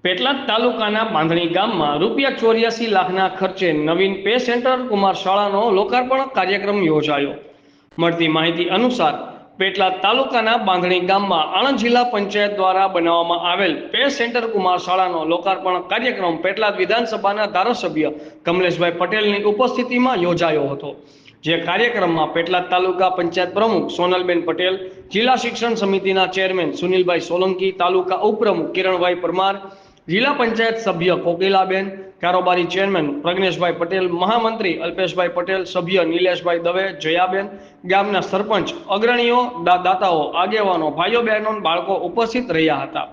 પેટલાદ તાલુકાના બાંધણી ગામમાં ₹84 લાખના ખર્ચે નવીન પે સેન્ટર કુમાર શાળાનો લોકાર્પણ કાર્યક્રમ યોજાયો। મળતી માહિતી અનુસાર પેટલાદ તાલુકાના બાંધણી ગામમાં આણંદ જિલ્લા પંચાયત દ્વારા બનાવવામાં આવેલ પે સેન્ટર કુમાર શાળાનો લોકાર્પણ કાર્યક્રમ પેટલાદ વિધાનસભાના ધારાસભ્ય કમલેશભાઈ પટેલની ઉપસ્થિતિમાં યોજાયો હતો। જે કાર્યક્રમમાં પેટલાદ તાલુકા પંચાયત પ્રમુખ સોનલબેન પટેલ, જિલ્લા શિક્ષણ સમિતિના ચેરમેન સુનિલભાઈ સોલંકી, તાલુકા ઉપપ્રમુખ કિરણભાઈ પરમાર, જિલ્લા પંચાયત સભ્ય કોકિલાબેન, કારોબારી ચેરમેન પ્રજ્ઞેશભાઈ પટેલ, મહામંત્રી અલ્પેશભાઈ પટેલ, સભ્ય નિલેશભાઈ દવે, જયાબેન, ગામના સરપંચ, અગ્રણીઓ, દાતાઓ, આગેવાનો, ભાઈઓ બહેનો, બાળકો ઉપસ્થિત રહ્યા હતા।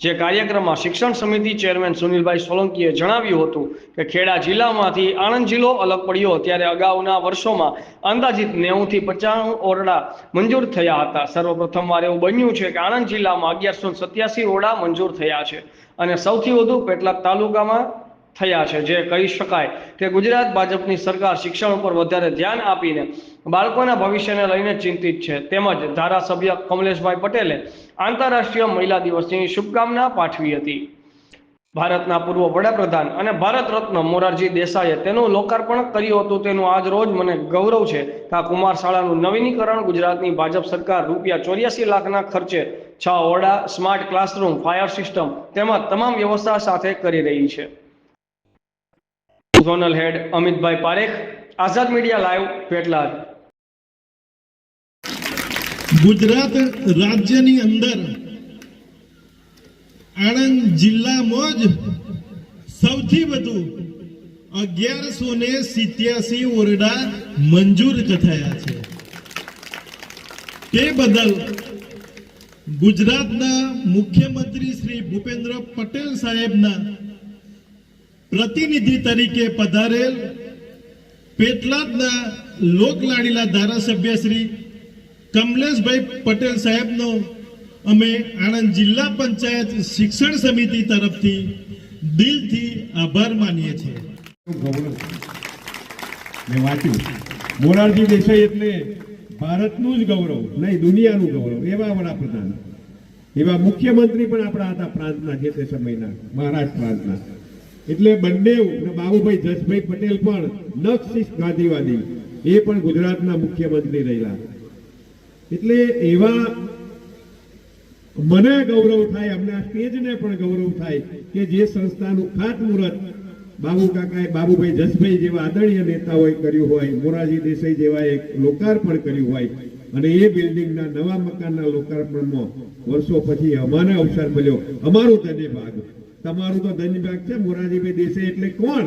જે કાર્યક્રમમાં શિક્ષણ સમિતિ ચેરમેન સુનિલભાઈ સોલંકીએ જણાવ્યું હતું કે ખેડા જિલ્લામાંથી આણંદ જિલ્લો અલગ પડ્યો ત્યારે અગાઉના વર્ષોમાં અંદાજિત 90 થી 95 ઓરડા મંજૂર થયા હતા। સર્વપ્રથમવાર એવું બન્યું છે કે આણંદ જિલ્લામાં 1187 ઓરડા મંજૂર થયા છે અને સૌથી વધુ પેટલાદ તાલુકામાં થયા છે। જે કહી શકાય કે ગુજરાત ભાજપની સરકાર શિક્ષણ ઉપર વધારે ધ્યાન આપીને બાળકોના ભવિષ્યને લઈને ચિંતિત છે। તેમજ ધારાસભ્ય કમલેશભાઈ પટેલે આંતરરાષ્ટ્રીય મહિલા દિવસની શુભકામના પાઠવી હતી। ભારતના પૂર્વ વડાપ્રધાન અને ભારત રત્ન મોરારજી દેસાઈએ તેનું લોકાર્પણ કર્યું હતું। તેનું આજ રોજ મને ગૌરવ છે કે આ કુમાર શાળાનું નવીનીકરણ ગુજરાતની ભાજપ સરકાર ₹84 લાખના ખર્ચે 6 ઓરડા, સ્માર્ટ ક્લાસરૂમ, ફાયર સિસ્ટમ તેમજ તમામ વ્યવસ્થા સાથે કરી રહી છે। ઝોનલ હેડ અમિતભાઈ પારેખ, આઝાદ મીડિયા લાઈવ, પેટલાદ। ગુજરાત રાજ્યની અંદર આણંદ જિલ્લામાં જ સૌથી વધુ 1187 ઓરડા મંજૂર થયા છે। તે બદલ ગુજરાતના મુખ્યમંત્રી શ્રી ભૂપેન્દ્ર પટેલ સાહેબના પ્રતિનિધિ તરીકે પધારેલ પેટલાદના લોકલાડીલા ધારાસભ્ય શ્રી કમલેશભાઈ પટેલ સાહેબનો અમે આણંદ જિલ્લા પંચાયત શિક્ષણ સમિતિ તરફથી દિલથી આભાર માનીએ છીએ। મેં વાંચ્યું મોરારજી દેસાઈ એટલે ભારતનું જ ગૌરવ નહીં, દુનિયાનું ગૌરવ, એવા વડાપ્રધાન, એવા મુખ્યમંત્રી પણ આપણા હતા પ્રાંતના, જે તે સમયના મહારાષ્ટ્ર પ્રાંતના। એટલે બંને બાબુભાઈ જસભાઈ પટેલ પણ નક્શિસ્ત ગાંધીવાદી, એ પણ ગુજરાતના મુખ્યમંત્રી રહેલા। એટલે એવા મને ગૌરવ થાય, અમને આ સ્ટેજને પણ ગૌરવ થાય કે જે સંસ્થાનું ખાતમુહૂર્ત બાબુભાઈ જસભાઈ જેવા આદરણીય નેતાઓએ કર્યું હોય, મોરારજી દેસાઈ જેવા એક લોકાર્પણ કર્યું હોય, અને એ બિલ્ડિંગના નવા મકાનના લોકાર્પણમાં વર્ષો પછી અમારે અવસર મળ્યો। અમારું ધન્ય ભાગ, તમારું તો ધન્ય ભાગ છે। મોરારજીભાઈ દેસાઈ એટલે કોણ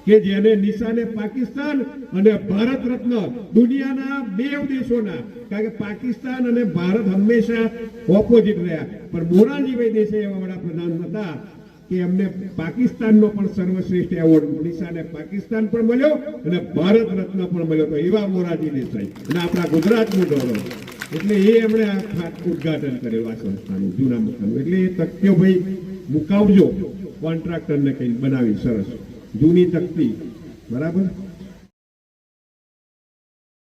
કે જેને નિશાને પાકિસ્તાન અને ભારત રત્ન દુનિયાના બે દેશોના, કારણ કે પાકિસ્તાન અને ભારત હંમેશા ઓપોઝિટ રહ્યા, પણ મોરારજીભાઈ દેસાઈ એવા વડાપ્રધાન હતા કે એમને પાકિસ્તાનનો પણ સર્વશ્રેષ્ઠ એવોર્ડ નિશાને પાકિસ્તાન પણ મળ્યો અને ભારત રત્ન પણ મળ્યો। તો એવા મોરારજી દેસાઈ અને આપણા ગુજરાતનું ગૌરવ, એટલે એ એમણે આ ઉદઘાટન કરેલું આ સંસ્થાનું જૂના મકાનનું। એટલે એ તકતીઓ ભાઈ મુકાવજો, કોન્ટ્રાક્ટરને કઈ બનાવી સરસ જૂની તકતી, બરાબર।